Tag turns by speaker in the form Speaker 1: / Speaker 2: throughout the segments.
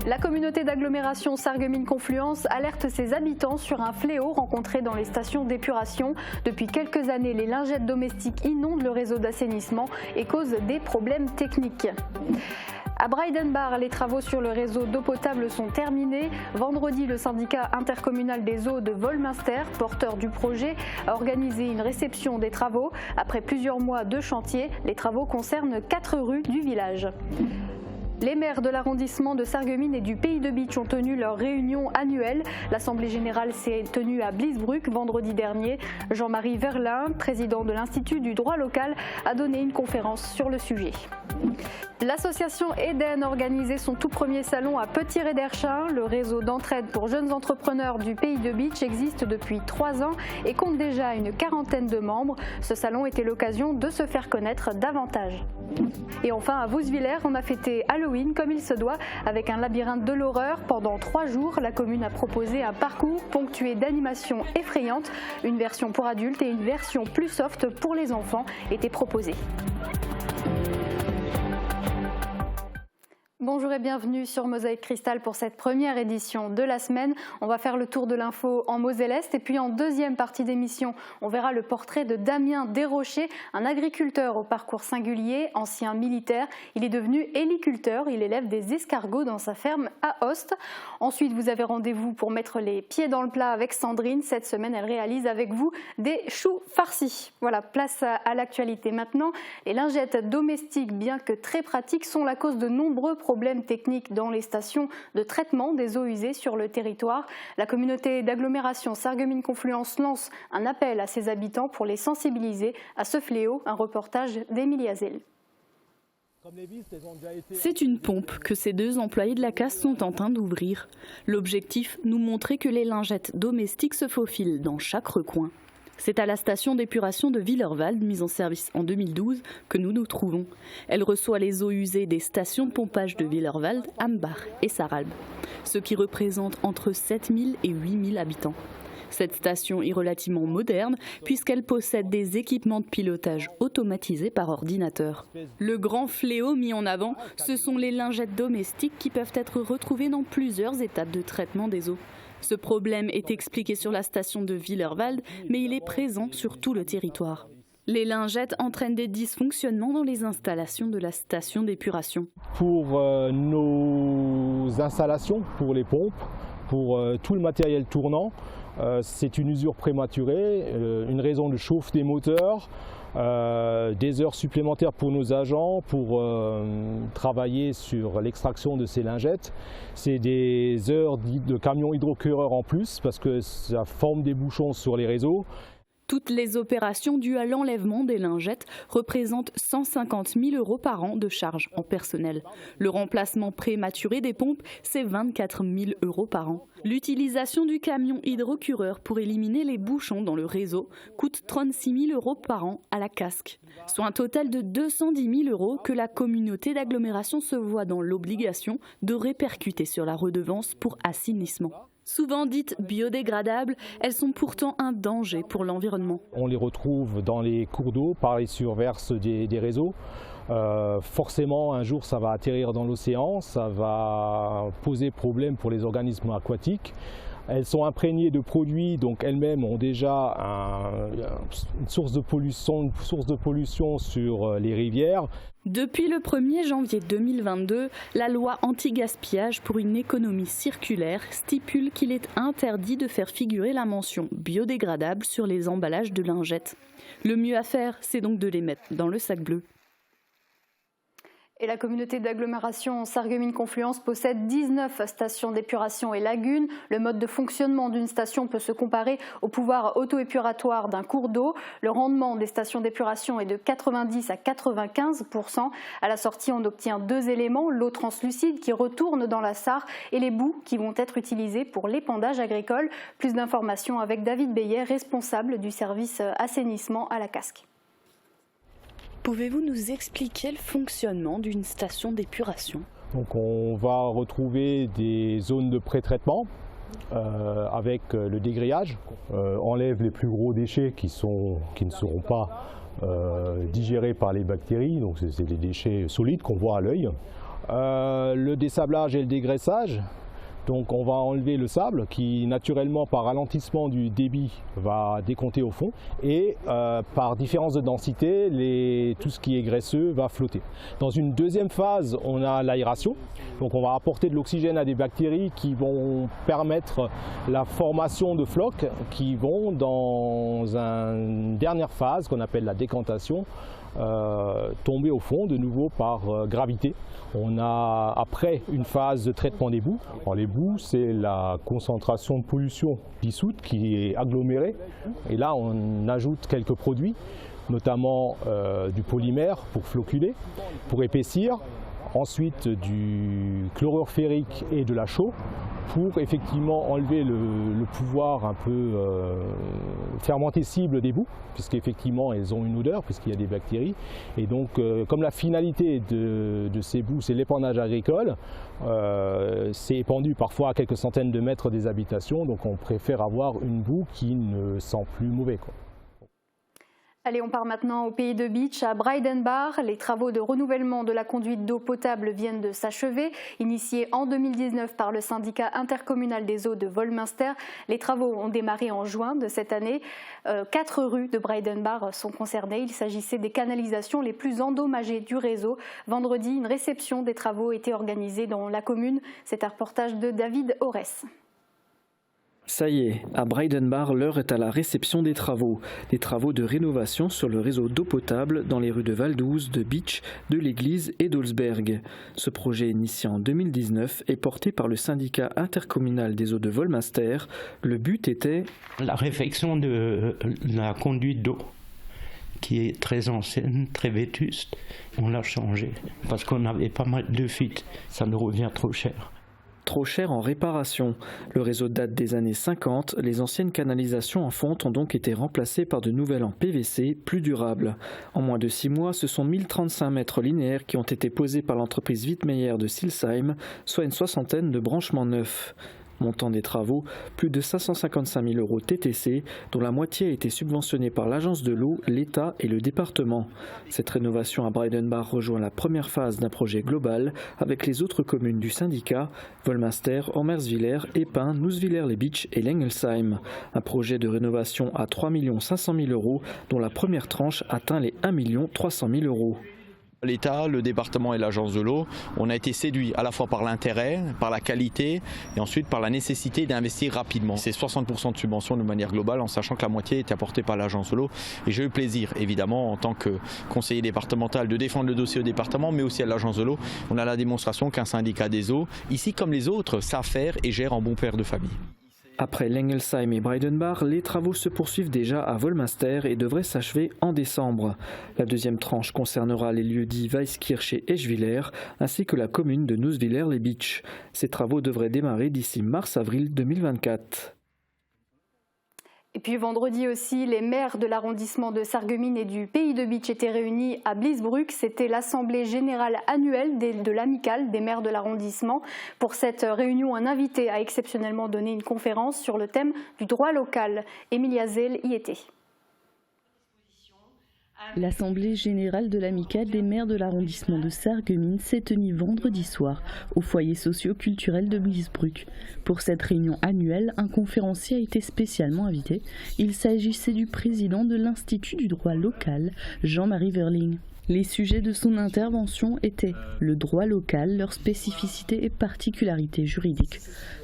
Speaker 1: La communauté d'agglomération Sarreguemines-Confluence alerte ses habitants sur un fléau rencontré dans les stations d'épuration. Depuis quelques années, les lingettes domestiques inondent le réseau d'assainissement et causent des problèmes techniques. À Breidenbach, les travaux sur le réseau d'eau potable sont terminés. Vendredi, le syndicat intercommunal des eaux de Volminster, porteur du projet, a organisé une réception des travaux. Après plusieurs mois de chantier, les travaux concernent 4 rues du village. Les maires de l'arrondissement de Sarreguemines et du Pays de Bitche ont tenu leur réunion annuelle. L'Assemblée générale s'est tenue à Bliesbruck vendredi dernier. Jean-Marie Verlin, président de l'Institut du droit local, a donné une conférence sur le sujet. L'association Eden a organisé son tout premier salon à Petit-Réderchin. Le réseau d'entraide pour jeunes entrepreneurs du Pays de Bitche existe depuis 3 ans et compte déjà une quarantaine de membres. Ce salon était l'occasion de se faire connaître davantage. Et enfin, à Vousvillers, on a fêté Halloween comme il se doit avec un labyrinthe de l'horreur. Pendant 3 jours, la commune a proposé un parcours ponctué d'animations effrayantes. Une version pour adultes et une version plus soft pour les enfants étaient proposées. Bonjour et bienvenue sur Mosaïque Cristal pour cette première édition de la semaine. On va faire le tour de l'info en Moselle-Est et puis en deuxième partie d'émission, on verra le portrait de Damien Desrochers, un agriculteur au parcours singulier, ancien militaire. Il est devenu héliculteur, il élève des escargots dans sa ferme à Host. Ensuite, vous avez rendez-vous pour mettre les pieds dans le plat avec Sandrine. Cette semaine, elle réalise avec vous des choux farcis. Voilà, place à l'actualité maintenant. Les lingettes domestiques, bien que très pratiques, sont la cause de nombreux problèmes techniques dans les stations de traitement des eaux usées sur le territoire. La communauté d'agglomération Sarreguemines-Confluence lance un appel à ses habitants pour les sensibiliser à ce fléau. Un reportage d'Émilie Hazel.
Speaker 2: C'est une pompe que ces 2 employés de la casse sont en train d'ouvrir. L'objectif, nous montrer que les lingettes domestiques se faufilent dans chaque recoin. C'est à la station d'épuration de Willerwald, mise en service en 2012, que nous nous trouvons. Elle reçoit les eaux usées des stations de pompage de Willerwald, Ambach et Saralb, ce qui représente entre 7000 et 8000 habitants. Cette station est relativement moderne puisqu'elle possède des équipements de pilotage automatisés par ordinateur. Le grand fléau mis en avant, ce sont les lingettes domestiques qui peuvent être retrouvées dans plusieurs étapes de traitement des eaux. Ce problème est expliqué sur la station de Willerwald, mais il est présent sur tout le territoire. Les lingettes entraînent des dysfonctionnements dans les installations de la station d'épuration.
Speaker 3: Pour nos installations, pour les pompes, pour tout le matériel tournant, c'est une usure prématurée, une raison de chauffe des moteurs, des heures supplémentaires pour nos agents pour travailler sur l'extraction de ces lingettes. C'est des heures de camions hydrocureurs en plus parce que ça forme des bouchons sur les réseaux.
Speaker 2: Toutes les opérations dues à l'enlèvement des lingettes représentent 150 000 € par an de charges en personnel. Le remplacement prématuré des pompes, c'est 24 000 € par an. L'utilisation du camion hydrocureur pour éliminer les bouchons dans le réseau coûte 36 000 € par an à la casque, soit un total de 210 000 € que la communauté d'agglomération se voit dans l'obligation de répercuter sur la redevance pour assainissement. Souvent dites biodégradables, elles sont pourtant un danger pour l'environnement.
Speaker 3: On les retrouve dans les cours d'eau, par les surverses des réseaux. Forcément, un jour, ça va atterrir dans l'océan, ça va poser problème pour les organismes aquatiques. Elles sont imprégnées de produits, donc elles-mêmes ont déjà une source de pollution sur les rivières.
Speaker 2: Depuis le 1er janvier 2022, la loi anti-gaspillage pour une économie circulaire stipule qu'il est interdit de faire figurer la mention biodégradable sur les emballages de lingettes. Le mieux à faire, c'est donc de les mettre dans le sac bleu.
Speaker 1: Et la communauté d'agglomération Sarreguemines-Confluence possède 19 stations d'épuration et lagunes. Le mode de fonctionnement d'une station peut se comparer au pouvoir auto-épuratoire d'un cours d'eau. Le rendement des stations d'épuration est de 90 à 95%. À la sortie, on obtient 2 éléments, l'eau translucide qui retourne dans la Sarre et les boues qui vont être utilisées pour l'épandage agricole. Plus d'informations avec David Beillet, responsable du service assainissement à la Casque.
Speaker 2: Pouvez-vous nous expliquer le fonctionnement d'une station d'épuration ?
Speaker 3: Donc on va retrouver des zones de pré-traitement avec le dégrillage. Enlève les plus gros déchets qui ne seront pas digérés par les bactéries. Donc c'est des déchets solides qu'on voit à l'œil. le dessablage et le dégraissage. Donc on va enlever le sable qui naturellement par ralentissement du débit va décompter au fond et par différence de densité, tout ce qui est graisseux va flotter. Dans une deuxième phase, on a l'aération. Donc on va apporter de l'oxygène à des bactéries qui vont permettre la formation de flocs qui vont dans une dernière phase qu'on appelle la décantation. Tomber au fond de nouveau par gravité. On a après une phase de traitement des boues. Alors, les boues, c'est la concentration de pollution dissoute qui est agglomérée. Et là, on ajoute quelques produits, notamment du polymère pour floculer, pour épaissir. Ensuite du chlorure ferrique et de la chaux pour effectivement enlever le pouvoir un peu fermentescible des boues, puisqu'effectivement elles ont une odeur, puisqu'il y a des bactéries. Et donc comme la finalité de ces boues, c'est l'épandage agricole, c'est épandu parfois à quelques centaines de mètres des habitations, donc on préfère avoir une boue qui ne sent plus mauvais, quoi.
Speaker 1: Allez, on part maintenant au pays de Beach, à Breidenbach. Les travaux de renouvellement de la conduite d'eau potable viennent de s'achever. Initiés en 2019 par le syndicat intercommunal des eaux de Wolminster, les travaux ont démarré en juin de cette année. 4 rues de Breidenbach sont concernées. Il s'agissait des canalisations les plus endommagées du réseau. Vendredi, une réception des travaux était organisée dans la commune. C'est un reportage de David Orès.
Speaker 4: Ça y est, à Breidenbach, l'heure est à la réception des travaux de rénovation sur le réseau d'eau potable dans les rues de Valdouze, de Beach, de l'Église et d'Olsberg. Ce projet initié en 2019 est porté par le syndicat intercommunal des eaux de Wolminster. Le but était
Speaker 5: la réfection de la conduite d'eau, qui est très ancienne, très vétuste. On l'a changée parce qu'on avait pas mal de fuites. Ça nous revient trop cher.
Speaker 4: Trop cher en réparation. Le réseau date des années 50. Les anciennes canalisations en fonte ont donc été remplacées par de nouvelles en PVC, plus durables. En moins de 6 mois, ce sont 1035 mètres linéaires qui ont été posés par l'entreprise Wittmeyer de Silsheim, soit une 60aine de branchements neufs. Montant des travaux, plus de 555 000 € TTC, dont la moitié a été subventionnée par l'agence de l'eau, l'État et le département. Cette rénovation à Breidenbach rejoint la première phase d'un projet global avec les autres communes du syndicat, Wolminster, Ormerswiller, Epin, Nusswiller-les-Bitch et Lengelsheim. Un projet de rénovation à 3 500 000 €, dont la première tranche atteint les 1 300 000 €.
Speaker 6: L'État, le département et l'agence de l'eau, on a été séduits à la fois par l'intérêt, par la qualité et ensuite par la nécessité d'investir rapidement. C'est 60% de subventions de manière globale en sachant que la moitié est apportée par l'agence de l'eau. Et j'ai eu le plaisir évidemment en tant que conseiller départemental de défendre le dossier au département mais aussi à l'agence de l'eau. On a la démonstration qu'un syndicat des eaux, ici comme les autres, savent faire et gère en bon père de famille.
Speaker 4: Après Lengelsheim et Breidenbach, les travaux se poursuivent déjà à Wolminster et devraient s'achever en décembre. La deuxième tranche concernera les lieux dits Weiskirch et Eschwiller, ainsi que la commune de Nusswiller-les-Bitch. Ces travaux devraient démarrer d'ici mars-avril 2024.
Speaker 1: Et puis vendredi aussi, les maires de l'arrondissement de Sarreguemines et du pays de Beach étaient réunis à Bliesbruck. C'était l'assemblée générale annuelle de l'amicale des maires de l'arrondissement. Pour cette réunion, un invité a exceptionnellement donné une conférence sur le thème du droit local. Emilia Zell y était.
Speaker 2: L'Assemblée générale de l'amicale des maires de l'arrondissement de Sarreguemines s'est tenue vendredi soir au foyer socio-culturel de Bliesbruck. Pour cette réunion annuelle, un conférencier a été spécialement invité. Il s'agissait du président de l'Institut du droit local, Jean-Marie Verling. Les sujets de son intervention étaient le droit local, leurs spécificités et particularités juridiques.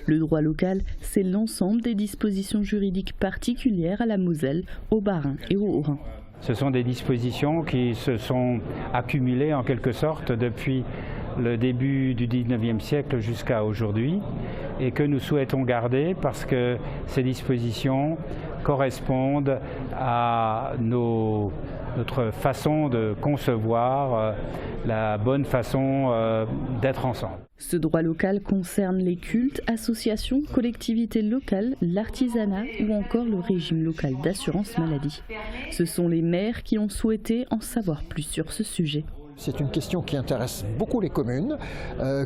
Speaker 2: Le droit local, c'est l'ensemble des dispositions juridiques particulières à la Moselle, au Bas-Rhin et au Haut-Rhin.
Speaker 7: Ce sont des dispositions qui se sont accumulées en quelque sorte depuis le début du 19e siècle jusqu'à aujourd'hui et que nous souhaitons garder parce que ces dispositions correspondent à notre façon de concevoir la bonne façon d'être ensemble.
Speaker 2: Ce droit local concerne les cultes, associations, collectivités locales, l'artisanat ou encore le régime local d'assurance maladie. Ce sont les maires qui ont souhaité en savoir plus sur ce sujet.
Speaker 8: C'est une question qui intéresse beaucoup les communes,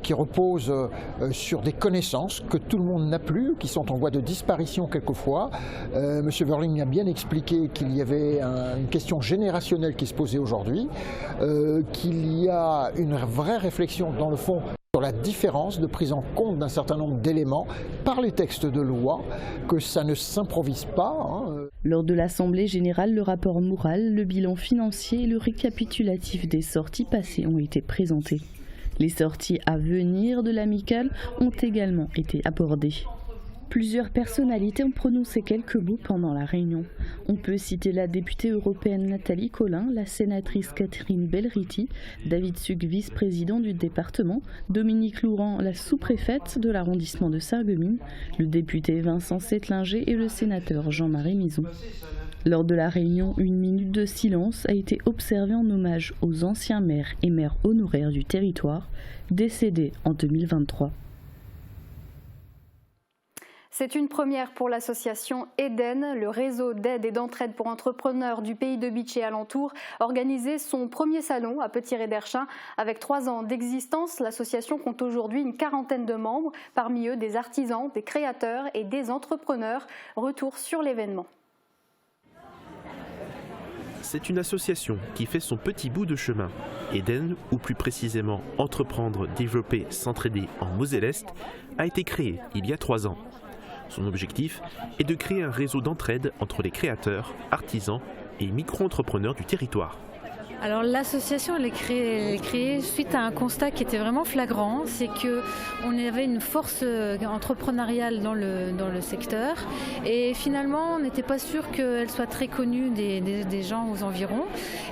Speaker 8: qui repose sur des connaissances que tout le monde n'a plus, qui sont en voie de disparition quelquefois. Monsieur Wörling a bien expliqué qu'il y avait une question générationnelle qui se posait aujourd'hui, qu'il y a une vraie réflexion dans le fond sur la différence de prise en compte d'un certain nombre d'éléments par les textes de loi, que ça ne s'improvise pas.
Speaker 2: Lors de l'Assemblée générale, le rapport moral, le bilan financier et le récapitulatif des sorties passées ont été présentés. Les sorties à venir de l'amicale ont également été abordées. Plusieurs personnalités ont prononcé quelques mots pendant la réunion. On peut citer la députée européenne Nathalie Colin, la sénatrice Catherine Belriti, David Suc, vice-président du département, Dominique Laurent, la sous-préfète de l'arrondissement de Sarreguemines, le député Vincent Settlinger et le sénateur Jean-Marie Mison. Lors de la réunion, une minute de silence a été observée en hommage aux anciens maires et maires honoraires du territoire, décédés en 2023.
Speaker 1: C'est une première pour l'association Eden, le réseau d'aide et d'entraide pour entrepreneurs du pays de Bitche et alentours, organisé son premier salon à Petit-Réderchin. Avec 3 ans d'existence, l'association compte aujourd'hui une 40aine de membres, parmi eux des artisans, des créateurs et des entrepreneurs. Retour sur l'événement.
Speaker 9: C'est une association qui fait son petit bout de chemin. Eden, ou plus précisément Entreprendre, Développer, S'entraider en Moselle-Est, a été créée il y a 3 ans. Son objectif est de créer un réseau d'entraide entre les créateurs, artisans et micro-entrepreneurs du territoire.
Speaker 10: Alors l'association elle est créée suite à un constat qui était vraiment flagrant, c'est qu'on avait une force entrepreneuriale dans le secteur et finalement on n'était pas sûr qu'elle soit très connue des gens aux environs,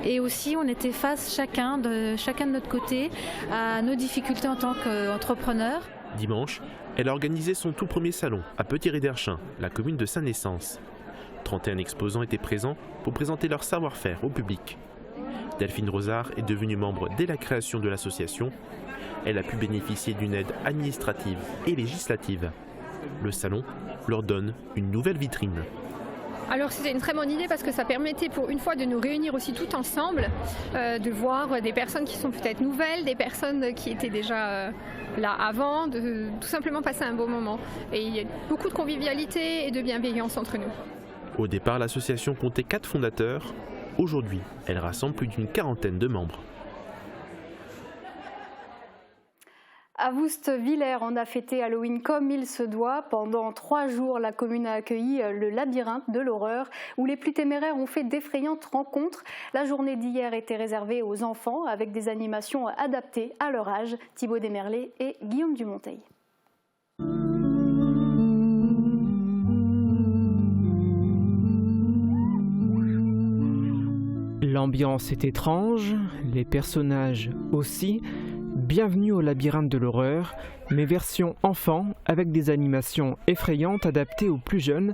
Speaker 10: et aussi on était face chacun de notre côté à nos difficultés en tant qu'entrepreneurs.
Speaker 9: Dimanche, elle a organisé son tout premier salon à Petit-Réderchin, la commune de Saint-Naissance. 31 exposants étaient présents pour présenter leur savoir-faire au public. Delphine Rosard est devenue membre dès la création de l'association. Elle a pu bénéficier d'une aide administrative et législative. Le salon leur donne une nouvelle vitrine.
Speaker 11: Alors c'était une très bonne idée parce que ça permettait pour une fois de nous réunir aussi tout ensemble, de voir des personnes qui sont peut-être nouvelles, des personnes qui étaient déjà là avant, de tout simplement passer un beau moment. Et il y a beaucoup de convivialité et de bienveillance entre nous.
Speaker 9: Au départ, l'association comptait 4 fondateurs. Aujourd'hui, elle rassemble plus d'une 40aine de membres.
Speaker 1: À Woust-Villers, on a fêté Halloween comme il se doit. Pendant 3 jours, la commune a accueilli le labyrinthe de l'horreur, où les plus téméraires ont fait d'effrayantes rencontres. La journée d'hier était réservée aux enfants, avec des animations adaptées à leur âge. Thibaut Desmerlet et Guillaume Dumonteil.
Speaker 12: L'ambiance est étrange, les personnages aussi. Bienvenue au labyrinthe de l'horreur, mais version enfant avec des animations effrayantes adaptées aux plus jeunes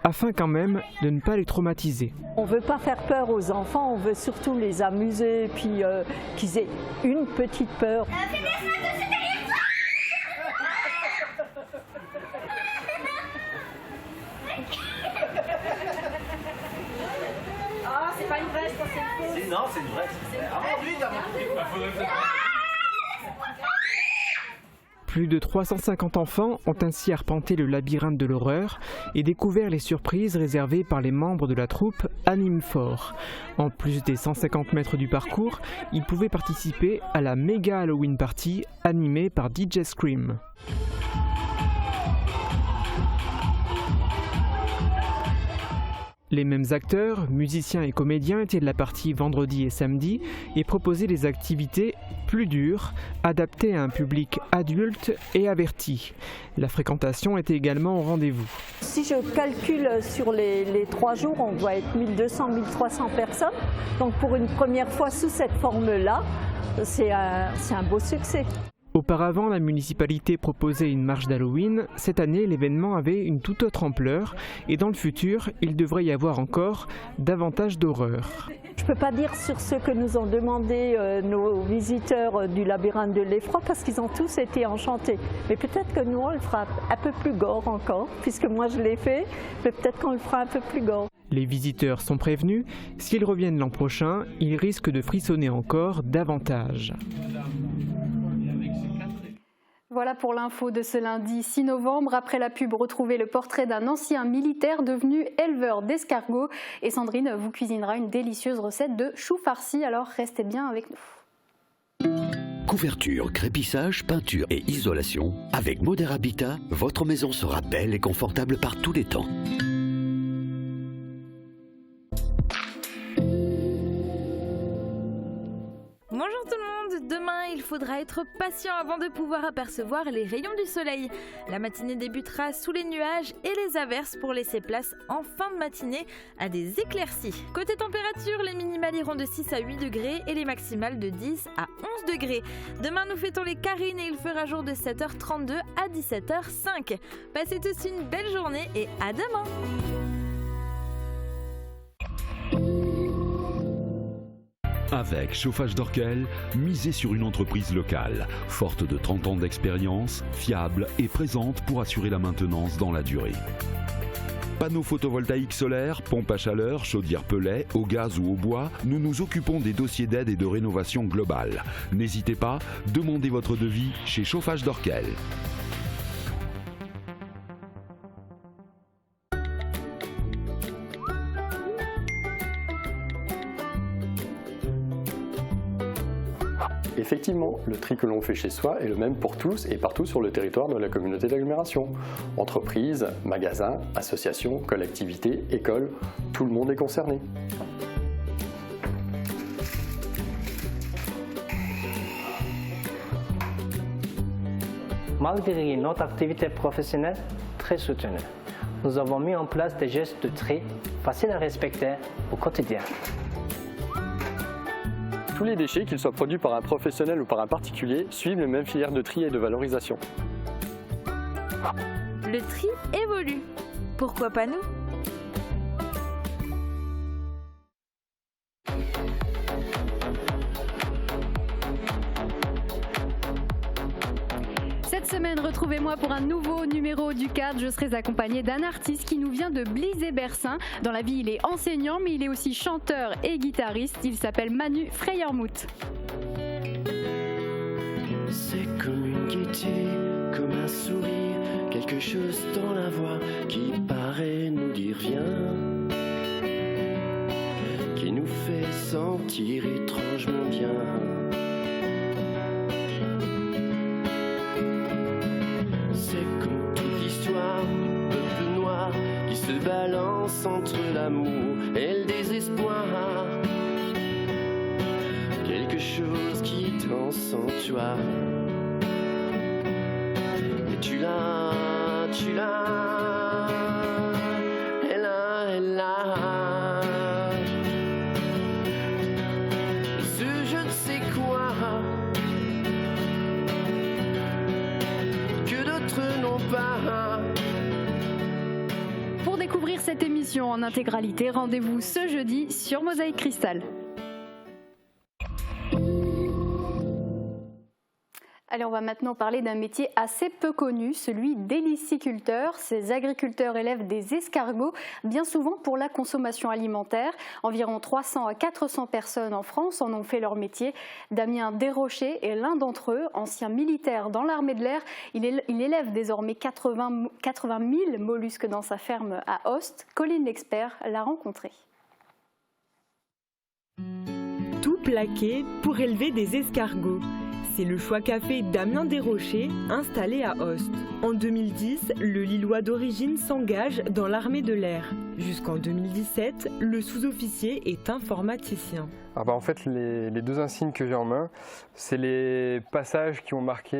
Speaker 12: afin quand même de ne pas les traumatiser.
Speaker 13: On ne veut pas faire peur aux enfants, on veut surtout les amuser puis qu'ils aient une petite peur.
Speaker 14: Ah, c'est pas une vraie, je pense que c'est une fausse. Non, c'est une vraie.
Speaker 12: Plus de 350 enfants ont ainsi arpenté le labyrinthe de l'horreur et découvert les surprises réservées par les membres de la troupe Anime Fort. En plus des 150 mètres du parcours, ils pouvaient participer à la méga Halloween Party animée par DJ Scream. Les mêmes acteurs, musiciens et comédiens étaient de la partie vendredi et samedi et proposaient des activités plus dures, adaptées à un public adulte et averti. La fréquentation était également au rendez-vous.
Speaker 13: Si je calcule sur les 3 jours, on doit être 1200-1300 personnes. Donc pour une première fois sous cette forme-là, c'est un beau succès.
Speaker 12: Auparavant, la municipalité proposait une marche d'Halloween. Cette année, l'événement avait une toute autre ampleur et dans le futur, il devrait y avoir encore davantage d'horreur.
Speaker 13: Je ne peux pas dire sur ce que nous ont demandé nos visiteurs du labyrinthe de l'effroi parce qu'ils ont tous été enchantés. Mais peut-être que nous, on le fera un peu plus gore encore, puisque moi je l'ai fait, mais peut-être qu'on le fera un peu plus gore.
Speaker 12: Les visiteurs sont prévenus, s'ils reviennent l'an prochain, ils risquent de frissonner encore davantage.
Speaker 1: Voilà pour l'info de ce lundi 6 novembre. Après la pub, retrouvez le portrait d'un ancien militaire devenu éleveur d'escargots. Et Sandrine vous cuisinera une délicieuse recette de chou farci, alors restez bien avec nous.
Speaker 15: Couverture, crépissage, peinture et isolation. Avec Moder Habitat, votre maison sera belle et confortable par tous les temps.
Speaker 16: Bonjour tout le monde, demain il faudra être patient avant de pouvoir apercevoir les rayons du soleil. La matinée débutera sous les nuages et les averses pour laisser place en fin de matinée à des éclaircies. Côté température, les minimales iront de 6 à 8 degrés et les maximales de 10 à 11 degrés. Demain nous fêtons les Carines et il fera jour de 7h32 à 17h05. Passez tous une belle journée et à demain.
Speaker 17: Avec Chauffage d'Orkel, misez sur une entreprise locale, forte de 30 ans d'expérience, fiable et présente pour assurer la maintenance dans la durée. Panneaux photovoltaïques solaires, pompes à chaleur, chaudières pellet, au gaz ou au bois, nous nous occupons des dossiers d'aide et de rénovation globale. N'hésitez pas, demandez votre devis chez Chauffage d'Orkel.
Speaker 18: Effectivement, le tri que l'on fait chez soi est le même pour tous et partout sur le territoire de la communauté d'agglomération. Entreprises, magasins, associations, collectivités, écoles, tout le monde est concerné.
Speaker 19: Malgré notre activité professionnelle très soutenue, nous avons mis en place des gestes de tri faciles à respecter au quotidien.
Speaker 18: Tous les déchets, qu'ils soient produits par un professionnel ou par un particulier, suivent les mêmes filières de tri et de valorisation.
Speaker 16: Le tri évolue. Pourquoi pas nous ?
Speaker 1: Cette semaine, retrouvez-moi pour un nouveau numéro du Cadre. Je serai accompagnée d'un artiste qui nous vient de Blizé-Bersin. Dans la vie, il est enseignant, mais il est aussi chanteur et guitariste. Il s'appelle Manu Freyermuth.
Speaker 20: C'est comme une gaieté, comme un sourire, quelque chose dans la voix qui paraît nous dire viens, qui nous fait sentir étrangement bien. C'est comme toute l'histoire d'un peuple noir qui se balance entre l'amour et le désespoir. Quelque chose qui danse en toi. Et tu l'as, elle a. Ce je ne sais quoi que d'autres n'ont pas.
Speaker 1: Pour découvrir cette émission en intégralité, rendez-vous ce jeudi sur Mosaïque Cristal. Allez, on va maintenant parler d'un métier assez peu connu, celui d'héliciculteur. Ces agriculteurs élèvent des escargots, bien souvent pour la consommation alimentaire. Environ 300 à 400 personnes en France en ont fait leur métier. Damien Desrochers est l'un d'entre eux, ancien militaire dans l'armée de l'air. Il élève désormais 80 000 mollusques dans sa ferme à Host. Colline l'expert l'a rencontré.
Speaker 21: Tout plaqué pour élever des escargots. C'est le choix qu'a fait Damien Desrochers, installé à Host. En 2010, le Lillois d'origine s'engage dans l'armée de l'air. Jusqu'en 2017, le sous-officier est informaticien.
Speaker 22: En fait, les deux insignes que j'ai en main, c'est les passages qui ont marqué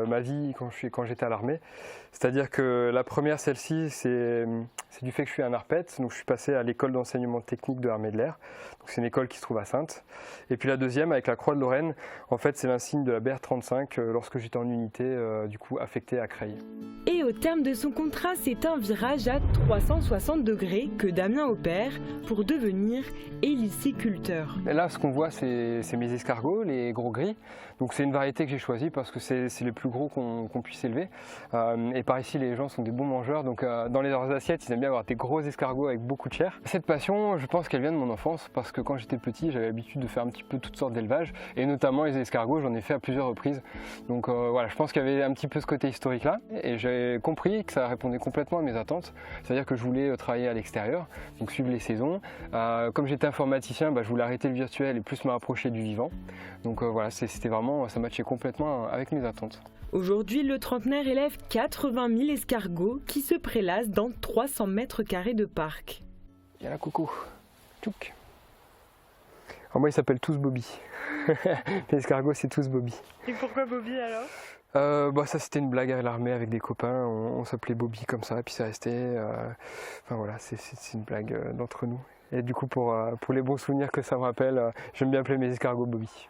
Speaker 22: ma vie quand j'étais à l'armée. C'est-à-dire que la première, celle-ci, c'est du fait que je suis un ARPET, donc je suis passé à l'école d'enseignement technique de l'armée de l'air. C'est une école qui se trouve à Saintes. Et puis la deuxième, avec la Croix de Lorraine, en fait, c'est l'insigne de la BR 35 lorsque j'étais en unité, du coup, affectée à Creil.
Speaker 21: Et au terme de son contrat, c'est un virage à 360 degrés que Damien opère pour devenir héliciculteur.
Speaker 22: Et là, ce qu'on voit, c'est mes escargots, les gros gris. Donc c'est une variété que j'ai choisie parce que c'est les plus gros qu'on puisse élever. Et par ici, les gens sont des bons mangeurs. Donc dans leurs assiettes, ils aiment bien avoir des gros escargots avec beaucoup de chair. Cette passion, je pense qu'elle vient de mon enfance parce que quand j'étais petit, j'avais l'habitude de faire un petit peu toutes sortes d'élevages. Et notamment les escargots, j'en ai fait à plusieurs reprises. Donc voilà, je pense qu'il y avait un petit peu ce côté historique-là. Et j'ai compris que ça répondait complètement à mes attentes. C'est-à-dire que je voulais travailler à l'extérieur, donc suivre les saisons. Comme j'étais informaticien, je voulais arrêter le virtuel et plus me rapprocher du vivant. Donc voilà, c'était vraiment, ça matchait complètement avec mes attentes.
Speaker 21: Aujourd'hui, le trentenaire élève 80 000 escargots qui se prélassent dans 300 mètres carrés de parc.
Speaker 22: Il y a la coco, tchouk. Alors moi, ils s'appellent tous Bobby. Les escargots, c'est tous Bobby.
Speaker 21: Et pourquoi Bobby alors ?
Speaker 22: Ça c'était une blague à l'armée avec des copains, on s'appelait Bobby comme ça, et puis c'est resté. Enfin voilà, c'est une blague d'entre nous. Et du coup, pour les bons souvenirs que ça me rappelle, j'aime bien appeler mes escargots Bobby.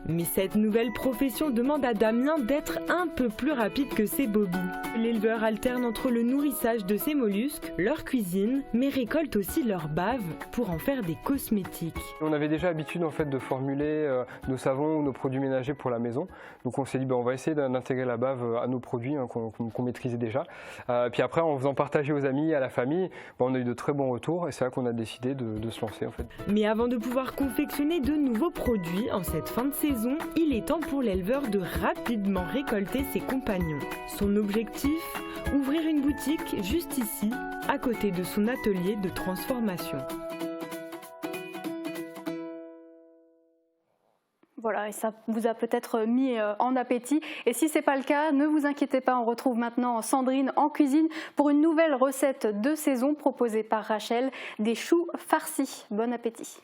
Speaker 21: Mais cette nouvelle profession demande à Damien d'être un peu plus rapide que ses bobbies. L'éleveur alterne entre le nourrissage de ses mollusques, leur cuisine, mais récolte aussi leur bave pour en faire des cosmétiques.
Speaker 22: On avait déjà l'habitude en fait de formuler nos savons ou nos produits ménagers pour la maison. Donc on s'est dit on va essayer d'intégrer la bave à nos produits qu'on maîtrisait déjà. Puis après en faisant partager aux amis, à la famille, on a eu de très bons retours et c'est là qu'on a décidé de se lancer en fait.
Speaker 21: Mais avant de pouvoir confectionner de nouveaux produits en cette fin de saison, il est temps pour l'éleveur de rapidement récolter ses compagnons. Son objectif, ouvrir une boutique juste ici, à côté de son atelier de transformation.
Speaker 1: Voilà, et ça vous a peut-être mis en appétit. Et si ce n'est pas le cas, ne vous inquiétez pas, on retrouve maintenant Sandrine en cuisine pour une nouvelle recette de saison proposée par Rachel, des choux farcis. Bon appétit.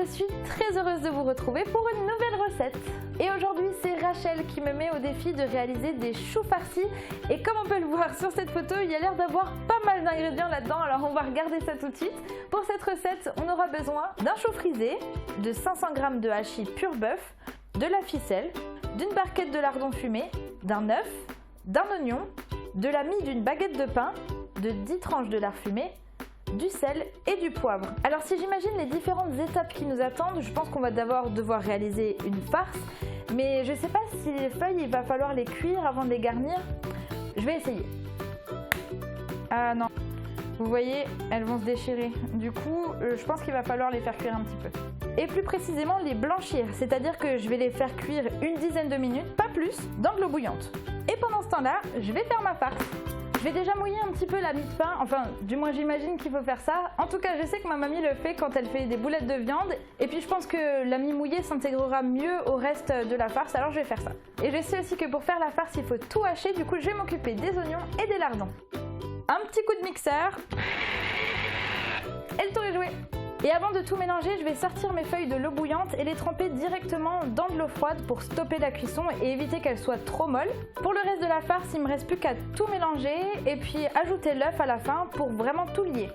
Speaker 16: Je suis très heureuse de vous retrouver pour une nouvelle recette. Et aujourd'hui, c'est Rachel qui me met au défi de réaliser des choux farcis. Et comme on peut le voir sur cette photo, il y a l'air d'avoir pas mal d'ingrédients là-dedans. Alors on va regarder ça tout de suite. Pour cette recette, on aura besoin d'un chou frisé, de 500 g de hachis pur bœuf, de la ficelle, d'une barquette de lardon fumé, d'un œuf, d'un oignon, de la mie d'une baguette de pain, de 10 tranches de lard fumé, du sel et du poivre. Alors si j'imagine les différentes étapes qui nous attendent, je pense qu'on va d'abord devoir réaliser une farce, mais je ne sais pas si les feuilles, il va falloir les cuire avant de les garnir. Je vais essayer. Ah non, vous voyez, elles vont se déchirer. Du coup, je pense qu'il va falloir les faire cuire un petit peu. Et plus précisément les blanchir, c'est-à-dire que je vais les faire cuire une dizaine de minutes, pas plus, dans de l'eau bouillante. Et pendant ce temps-là, je vais faire ma farce. Je vais déjà mouiller un petit peu la mie de pain, enfin du moins j'imagine qu'il faut faire ça. En tout cas je sais que ma mamie le fait quand elle fait des boulettes de viande. Et puis je pense que la mie mouillée s'intégrera mieux au reste de la farce, alors je vais faire ça. Et je sais aussi que pour faire la farce il faut tout hacher, du coup je vais m'occuper des oignons et des lardons. Un petit coup de mixeur. Et le tour est joué. Et avant de tout mélanger, je vais sortir mes feuilles de l'eau bouillante et les tremper directement dans de l'eau froide pour stopper la cuisson et éviter qu'elles soient trop molles. Pour le reste de la farce, il me reste plus qu'à tout mélanger et puis ajouter l'œuf à la fin pour vraiment tout lier.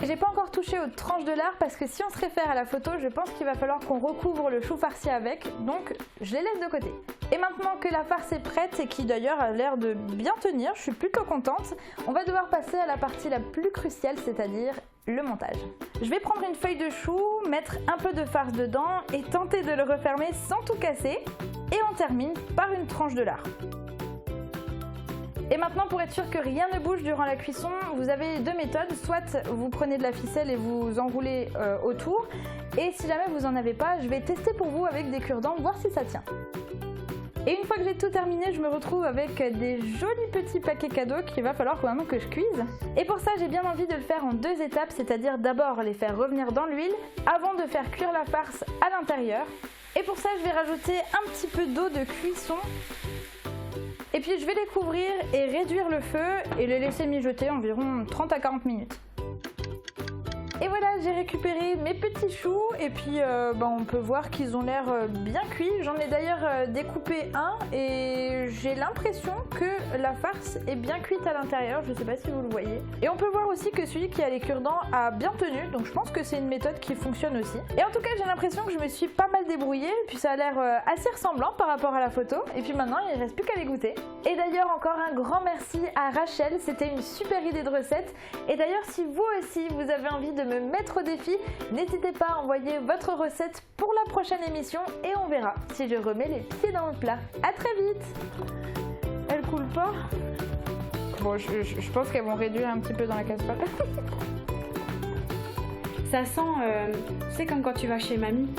Speaker 16: J'ai pas encore touché aux tranches de lard parce que si on se réfère à la photo, je pense qu'il va falloir qu'on recouvre le chou farci avec, donc je les laisse de côté. Et maintenant que la farce est prête et qui d'ailleurs a l'air de bien tenir, je suis plutôt contente, on va devoir passer à la partie la plus cruciale, c'est-à-dire le montage. Je vais prendre une feuille de chou, mettre un peu de farce dedans et tenter de le refermer sans tout casser. Et on termine par une tranche de lard. Et maintenant, pour être sûr que rien ne bouge durant la cuisson, vous avez deux méthodes. Soit vous prenez de la ficelle et vous enroulez autour. Et si jamais vous n'en avez pas, je vais tester pour vous avec des cure-dents, voir si ça tient. Et une fois que j'ai tout terminé, je me retrouve avec des jolis petits paquets cadeaux qu'il va falloir maintenant que je cuise. Et pour ça, j'ai bien envie de le faire en deux étapes, c'est-à-dire d'abord les faire revenir dans l'huile avant de faire cuire la farce à l'intérieur. Et pour ça, je vais rajouter un petit peu d'eau de cuisson. Et puis je vais les couvrir et réduire le feu et les laisser mijoter environ 30 à 40 minutes.
Speaker 3: Et voilà, j'ai récupéré mes petits choux et puis on peut voir qu'ils ont l'air bien cuits. J'en ai d'ailleurs découpé un et j'ai l'impression que la farce est bien cuite à l'intérieur, je ne sais pas si vous le voyez. Et on peut voir aussi que celui qui a les cure-dents a bien tenu, donc je pense que c'est une méthode qui fonctionne aussi. Et en tout cas, j'ai l'impression que je me suis pas mal débrouillée et puis ça a l'air assez ressemblant par rapport à la photo. Et puis maintenant, il ne reste plus qu'à les goûter. Et d'ailleurs, encore un grand merci à Rachel, c'était une super idée de recette. Et d'ailleurs, si vous aussi, vous avez envie de me mettre au défi, n'hésitez pas à envoyer votre recette pour la prochaine émission et on verra si je remets les pieds dans le plat. À très vite. Elle coule pas? Bon, je pense qu'elles vont réduire un petit peu dans la casserole.
Speaker 5: Ça sent, c'est comme quand tu vas chez mamie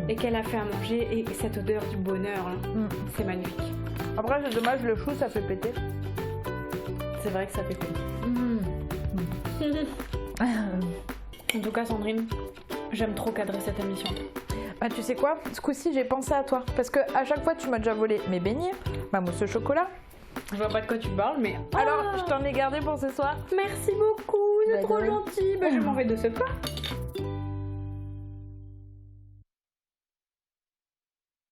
Speaker 5: et qu'elle a fait à manger et cette odeur du bonheur, c'est magnifique.
Speaker 3: Après, c'est dommage, le chou, ça fait péter.
Speaker 5: C'est vrai que ça fait péter. En tout cas, Sandrine, j'aime trop cadrer cette émission.
Speaker 3: Bah, tu sais quoi? Ce coup-ci, j'ai pensé à toi. Parce que à chaque fois, tu m'as déjà volé mes beignets, ma mousse au chocolat.
Speaker 5: Je vois pas de quoi tu parles, mais...
Speaker 3: Alors, je t'en ai gardé pour ce soir.
Speaker 5: Merci beaucoup, c'est trop gentil. Bah, je m'en vais de ce plat.